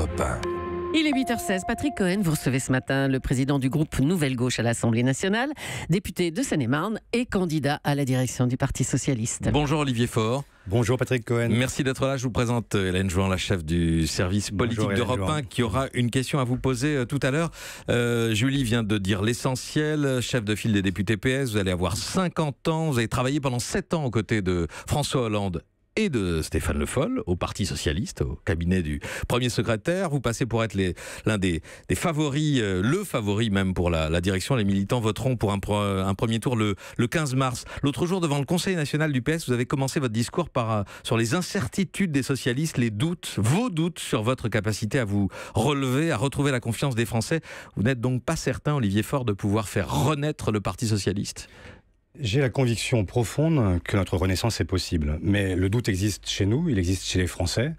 Europe 1. Il est 8h16. Patrick Cohen, vous recevez ce matin le président du groupe Nouvelle Gauche à l'Assemblée nationale, député de Seine-et-Marne et candidat à la direction du Parti socialiste. Bonjour Olivier Faure. Bonjour Patrick Cohen. Merci d'être là. Je vous présente Hélène Jouan, la chef du service politique d'Europe 1, qui aura une question à vous poser tout à l'heure. Julie vient de dire l'essentiel. Chef de file des députés PS, vous allez avoir 50 ans. Vous avez travaillé pendant 7 ans aux côtés de François Hollande et de Stéphane Le Foll, au Parti socialiste, au cabinet du premier secrétaire. Vous passez pour être l'un des favoris, le favori même pour la direction. Les militants voteront pour un premier tour le 15 mars. L'autre jour, devant le Conseil national du PS, vous avez commencé votre discours sur les incertitudes des socialistes, les doutes, vos doutes sur votre capacité à vous relever, à retrouver la confiance des Français. Vous n'êtes donc pas certain, Olivier Faure, de pouvoir faire renaître le Parti socialiste ? J'ai la conviction profonde que notre renaissance est possible. Mais le doute existe chez nous, il existe chez les Français,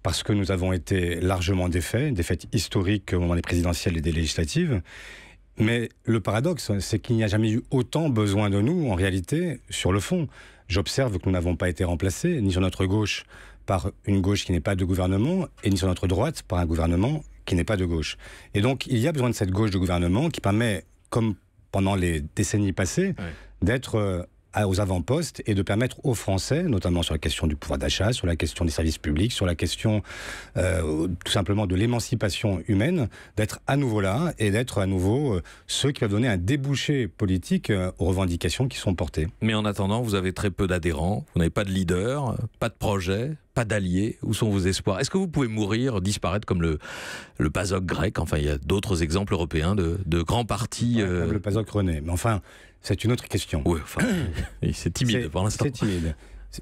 parce que nous avons été largement défaites historiques au moment des présidentielles et des législatives. Mais le paradoxe, c'est qu'il n'y a jamais eu autant besoin de nous, en réalité, sur le fond. J'observe que nous n'avons pas été remplacés, ni sur notre gauche par une gauche qui n'est pas de gouvernement, et ni sur notre droite par un gouvernement qui n'est pas de gauche. Et donc, il y a besoin de cette gauche de gouvernement qui permet, comme pendant les décennies passées, d'être aux avant-postes et de permettre aux Français, notamment sur la question du pouvoir d'achat, sur la question des services publics, sur la question tout simplement de l'émancipation humaine, d'être à nouveau là et d'être à nouveau ceux qui peuvent donner un débouché politique aux revendications qui sont portées. Mais en attendant, vous avez très peu d'adhérents, vous n'avez pas de leader, pas de projet, pas d'alliés. Où sont vos espoirs ? Est-ce que vous pouvez mourir, disparaître comme le PASOK grec ? Enfin, il y a d'autres exemples européens de grands partis. Comme le PASOK renaît. Mais enfin, c'est une autre question. Oui, enfin, c'est timide pour l'instant. C'est timide.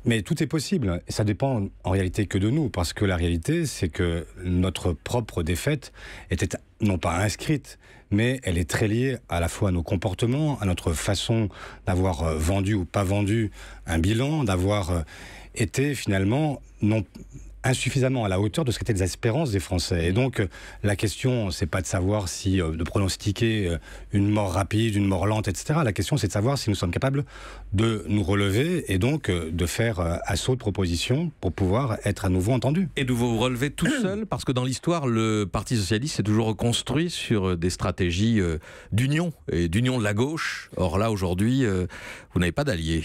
Mais tout est possible. Et ça dépend en réalité que de nous. Parce que la réalité, c'est que notre propre défaite était non pas inscrite, mais elle est très liée à la fois à nos comportements, à notre façon d'avoir vendu ou pas vendu un bilan, d'avoir été finalement non insuffisamment à la hauteur de ce qu'étaient les espérances des Français. Et donc, la question, c'est pas de savoir si, de pronostiquer une mort rapide, une mort lente, etc. La question, c'est de savoir si nous sommes capables de nous relever et donc de faire assaut de propositions pour pouvoir être à nouveau entendus. Et de vous relever tout seul, parce que dans l'histoire, le Parti socialiste s'est toujours reconstruit sur des stratégies d'union, et d'union de la gauche. Or là, aujourd'hui, vous n'avez pas d'alliés.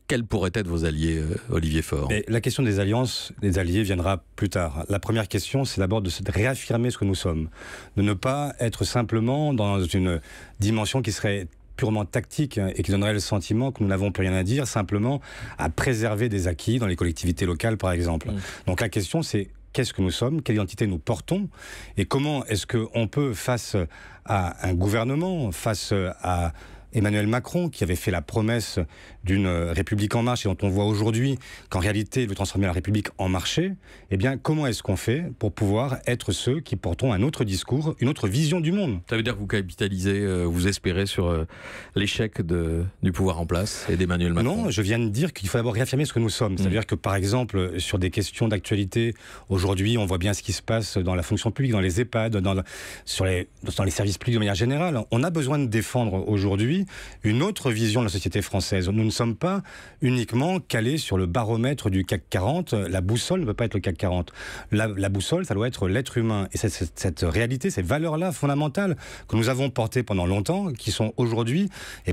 Quels pourraient être vos alliés, Olivier Faure ? Et la question des alliances, des alliés viendra plus tard. La première question, c'est d'abord de réaffirmer ce que nous sommes. De ne pas être simplement dans une dimension qui serait purement tactique et qui donnerait le sentiment que nous n'avons plus rien à dire, simplement à préserver des acquis dans les collectivités locales, par exemple. Donc la question, c'est qu'est-ce que nous sommes, quelle identité nous portons, et comment est-ce qu'on peut, face à un gouvernement, face à Emmanuel Macron, qui avait fait la promesse d'une République en marche et dont on voit aujourd'hui qu'en réalité il veut transformer la République en marché, eh bien comment est-ce qu'on fait pour pouvoir être ceux qui portons un autre discours, une autre vision du monde ? Ça veut dire que vous capitalisez, vous espérez sur l'échec du pouvoir en place et d'Emmanuel Macron ? Non, je viens de dire qu'il faut d'abord réaffirmer ce que nous sommes. C'est-à-dire que par exemple, sur des questions d'actualité, aujourd'hui on voit bien ce qui se passe dans la fonction publique, dans les EHPAD, dans les services publics de manière générale. On a besoin de défendre aujourd'hui une autre vision de la société française. Nous ne sommes pas uniquement calés sur le baromètre du CAC 40. La boussole ne peut pas être le CAC 40. La boussole, ça doit être l'être humain. Et c'est cette réalité, ces valeurs-là fondamentales que nous avons portées pendant longtemps, qui sont aujourd'hui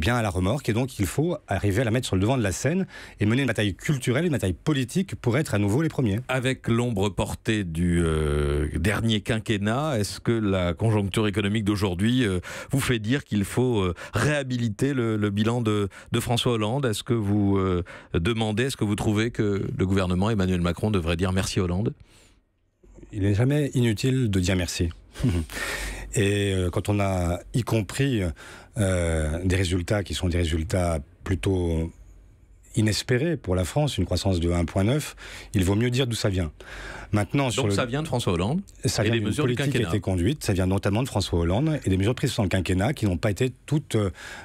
à la remorque. Et donc, il faut arriver à la mettre sur le devant de la scène et mener une bataille culturelle, une bataille politique pour être à nouveau les premiers. Avec l'ombre portée du dernier quinquennat, est-ce que la conjoncture économique d'aujourd'hui vous fait dire qu'il faut réhabiliter le bilan de François Hollande ? Est-ce que vous est-ce que vous trouvez que le gouvernement Emmanuel Macron devrait dire merci Hollande ? Il n'est jamais inutile de dire merci. Et quand on a y compris des résultats qui sont des résultats plutôt inespérés pour la France, une croissance de 1,9, il vaut mieux dire d'où ça vient. Maintenant, donc ça vient de François Hollande, ça vient et des d'une mesures du politique qui a quinquennat. été conduite, ça vient notamment de François Hollande et des mesures prises dans le quinquennat qui n'ont pas été toutes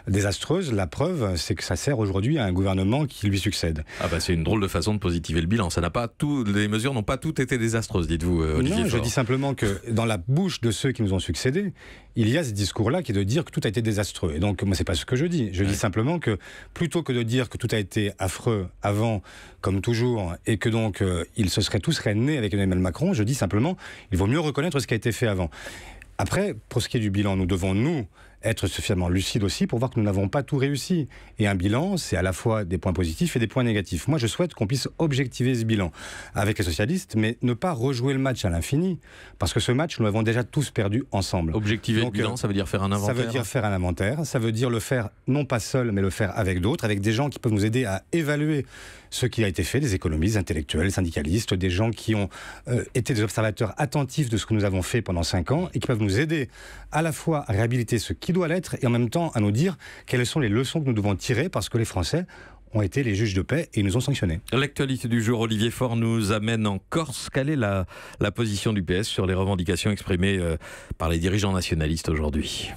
désastreuses. La preuve, c'est que ça sert aujourd'hui à un gouvernement qui lui succède. Ah bah c'est une drôle de façon de positiver le bilan. Les mesures n'ont pas toutes été désastreuses, dites-vous, Olivier Non, Faure. je dis simplement que dans la bouche de ceux qui nous ont succédé, il y a ce discours-là qui est de dire que tout a été désastreux. Et donc, moi, c'est pas ce que je dis. Je dis simplement que plutôt que de dire que tout a été affreux avant, comme toujours, et que donc ils se seraient nés avec Emmanuel Macron, je dis simplement, il vaut mieux reconnaître ce qui a été fait avant. Après, pour ce qui est du bilan, nous devons, nous, être suffisamment lucides aussi pour voir que nous n'avons pas tout réussi. Et un bilan, c'est à la fois des points positifs et des points négatifs. Moi, je souhaite qu'on puisse objectiver ce bilan avec les socialistes, mais ne pas rejouer le match à l'infini, parce que ce match, nous l'avons déjà tous perdu ensemble. Objectiver le bilan, ça veut dire faire un inventaire. Ça veut dire faire un inventaire, ça veut dire le faire non pas seul, mais le faire avec d'autres, avec des gens qui peuvent nous aider à évaluer ce qui a été fait, des économistes, intellectuels, syndicalistes, des gens qui ont été des observateurs attentifs de ce que nous avons fait pendant 5 ans et qui peuvent nous aider à la fois à réhabiliter ce qui doit l'être et en même temps à nous dire quelles sont les leçons que nous devons tirer parce que les Français ont été les juges de paix et ils nous ont sanctionnés. L'actualité du jour, Olivier Faure, nous amène en Corse. Quelle est la position du PS sur les revendications exprimées par les dirigeants nationalistes aujourd'hui ?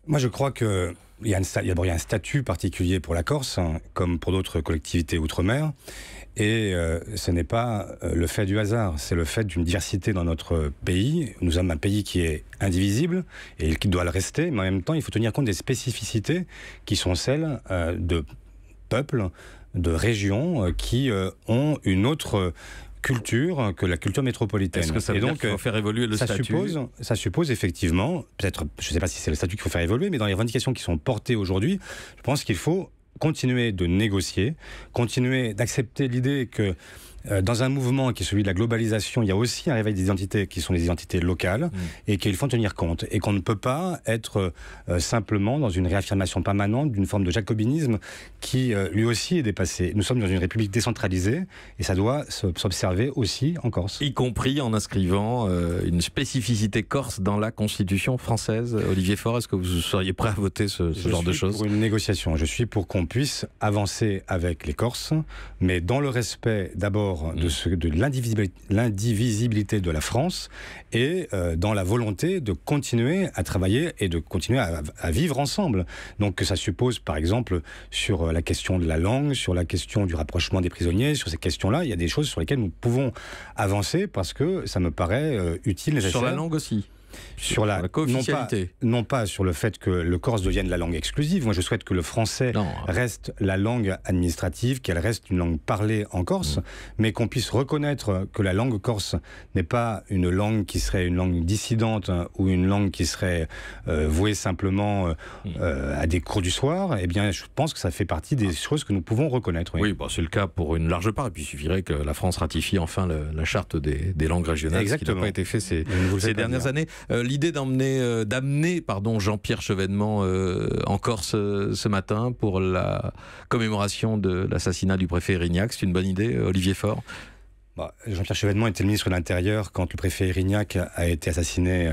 Moi, je crois que il y a un statut particulier pour la Corse, hein, comme pour d'autres collectivités outre-mer. Et ce n'est pas le fait du hasard, c'est le fait d'une diversité dans notre pays. Nous sommes un pays qui est indivisible et qui doit le rester, mais en même temps, il faut tenir compte des spécificités qui sont celles de peuples, de régions qui ont une autre culture que la culture métropolitaine. Est-ce que ça veut dire qu'il faut faire évoluer le statut ? Ça suppose effectivement, peut-être, je ne sais pas si c'est le statut qu'il faut faire évoluer, mais dans les revendications qui sont portées aujourd'hui, je pense qu'il faut continuer de négocier, continuer d'accepter l'idée que dans un mouvement qui est celui de la globalisation, il y a aussi un réveil des identités qui sont les identités locales et qu'il faut en tenir compte et qu'on ne peut pas être simplement dans une réaffirmation permanente d'une forme de jacobinisme qui lui aussi est dépassée. Nous sommes dans une république décentralisée et ça doit s'observer aussi en Corse. Y compris en inscrivant une spécificité corse dans la Constitution française. Olivier Faure, est-ce que vous seriez prêt à voter ce genre de choses ? Je suis pour une négociation. Je suis pour qu'on puisse avancer avec les Corses, mais dans le respect d'abord de l'indivisibilité de la France et dans la volonté de continuer à travailler et de continuer à vivre ensemble. Donc ça suppose par exemple sur la question de la langue, sur la question du rapprochement des prisonniers, sur ces questions-là, il y a des choses sur lesquelles nous pouvons avancer parce que ça me paraît utile, nécessaire. Sur la langue aussi ? Sur la co-officialité. Non pas sur le fait que le corse devienne la langue exclusive. Moi, je souhaite que le français reste la langue administrative, qu'elle reste une langue parlée en Corse, mais qu'on puisse reconnaître que la langue corse n'est pas une langue qui serait une langue dissidente ou une langue qui serait vouée simplement à des cours du soir. Eh bien, je pense que ça fait partie des choses que nous pouvons reconnaître. Oui, bon, c'est le cas pour une large part. Et puis, il suffirait que la France ratifie enfin la charte des langues régionales, ce qui n'a pas été fait ces dernières années. L'idée d'amener Jean-Pierre Chevènement en Corse ce matin pour la commémoration de l'assassinat du préfet Erignac, c'est une bonne idée, Olivier Faure ? Jean-Pierre Chevènement était le ministre de l'Intérieur quand le préfet Erignac a été assassiné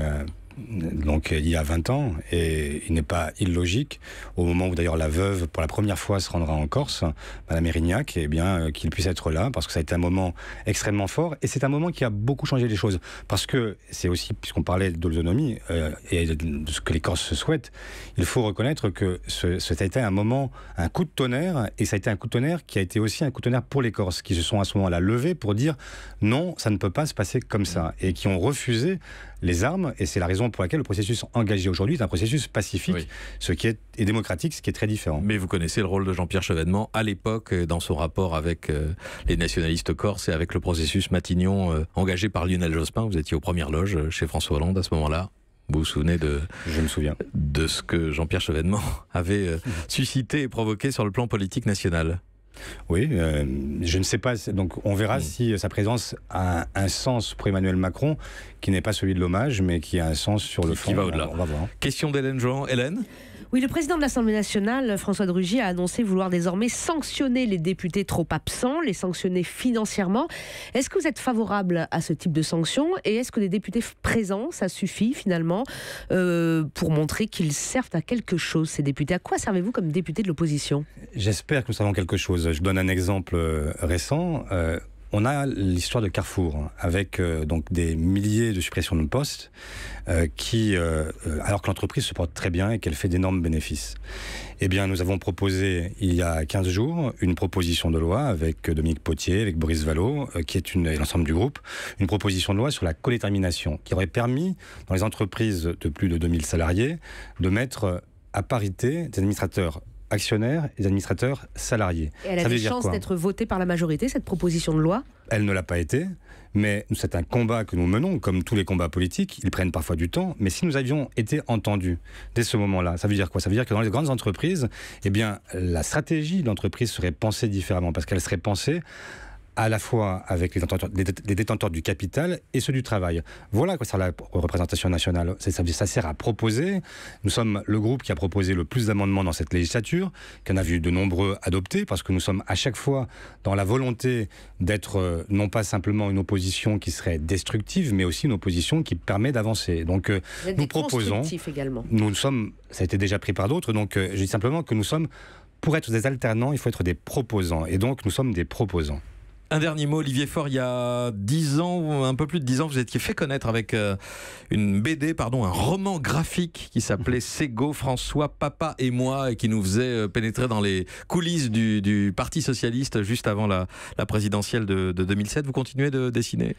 donc il y a 20 ans, et il n'est pas illogique, au moment où d'ailleurs la veuve pour la première fois se rendra en Corse, Madame Erignac, eh bien qu'il puisse être là, parce que ça a été un moment extrêmement fort, et c'est un moment qui a beaucoup changé les choses, parce que c'est aussi, puisqu'on parlait de l'autonomie et de ce que les Corses souhaitent, il faut reconnaître que ça a été un moment, un coup de tonnerre, et ça a été un coup de tonnerre qui a été aussi un coup de tonnerre pour les Corses, qui se sont à ce moment-là levés pour dire non, ça ne peut pas se passer comme ça, et qui ont refusé les armes, et c'est la raison pour laquelle le processus engagé aujourd'hui est un processus pacifique, ce qui est et démocratique, ce qui est très différent. Mais vous connaissez le rôle de Jean-Pierre Chevènement à l'époque dans son rapport avec les nationalistes corses et avec le processus Matignon engagé par Lionel Jospin. Vous étiez aux premières loges chez François Hollande à ce moment-là. Vous vous souvenez Je me souviens de ce que Jean-Pierre Chevènement avait suscité et provoqué sur le plan politique national? Oui, je ne sais pas. Donc on verra si sa présence a un sens pour Emmanuel Macron, qui n'est pas celui de l'hommage, mais qui a un sens sur le fond. Qui va au-delà. On va voir. Question d'Hélène Jouan. Hélène ? Oui, le président de l'Assemblée nationale, François de Rugy, a annoncé vouloir désormais sanctionner les députés trop absents, les sanctionner financièrement. Est-ce que vous êtes favorable à ce type de sanctions ? Et est-ce que des députés présents, ça suffit finalement pour montrer qu'ils servent à quelque chose, ces députés ? À quoi servez-vous comme député de l'opposition ? J'espère que nous savons quelque chose. Je donne un exemple récent. on a l'histoire de Carrefour, avec donc des milliers de suppressions de postes, alors que l'entreprise se porte très bien et qu'elle fait d'énormes bénéfices. Eh bien, nous avons proposé, il y a 15 jours, une proposition de loi avec Dominique Potier, avec Boris Vallaud, qui est et l'ensemble du groupe, une proposition de loi sur la codétermination, qui aurait permis, dans les entreprises de plus de 2000 salariés, de mettre à parité des administrateurs actionnaires et des administrateurs salariés. Et elle a des chances d'être votée par la majorité, cette proposition de loi ? Elle ne l'a pas été, mais c'est un combat que nous menons, comme tous les combats politiques. Ils prennent parfois du temps, mais si nous avions été entendus dès ce moment-là, ça veut dire quoi ? Ça veut dire que dans les grandes entreprises, eh bien, la stratégie de l'entreprise serait pensée différemment, parce qu'elle serait pensée à la fois avec les détenteurs du capital et ceux du travail. Voilà quoi sert la représentation nationale. Ça sert à proposer. Nous sommes le groupe qui a proposé le plus d'amendements dans cette législature, qui en a vu de nombreux adoptés, parce que nous sommes à chaque fois dans la volonté d'être non pas simplement une opposition qui serait destructive, mais aussi une opposition qui permet d'avancer. Donc nous proposons... également. Nous sommes... Ça a été déjà pris par d'autres, donc je dis simplement que nous sommes... Pour être des alternants, il faut être des proposants. Et donc nous sommes des proposants. Un dernier mot, Olivier Faure, il y a 10 ans, un peu plus de 10 ans, vous étiez fait connaître avec une BD, un roman graphique qui s'appelait Ségo, François, Papa et moi, et qui nous faisait pénétrer dans les coulisses du Parti Socialiste juste avant la présidentielle de 2007. Vous continuez de dessiner ?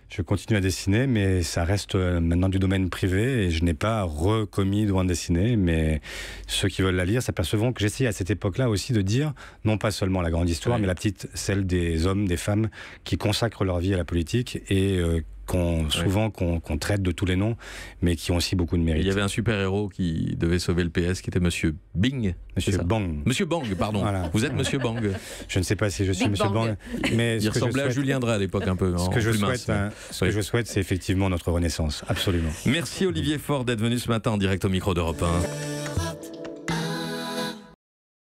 Je continue à dessiner, mais ça reste maintenant du domaine privé et je n'ai pas recommis de bande dessinée, mais ceux qui veulent la lire s'apercevront que j'essaye à cette époque-là aussi de dire, non pas seulement la grande histoire, mais la petite, celle des hommes, des femmes qui consacrent leur vie à la politique et qu'on traite de tous les noms, mais qui ont aussi beaucoup de mérite. Il y avait un super-héros qui devait sauver le PS, qui était Monsieur Bing. Monsieur Bang. Monsieur Bang, pardon. Voilà. Vous êtes Monsieur Bang. Je ne sais pas si je suis Monsieur Bang, mais il ressemblait à Julien Drey à l'époque un peu. Ce que je souhaite, c'est effectivement notre renaissance, absolument. Merci Olivier Faure d'être venu ce matin en direct au micro d'Europe 1.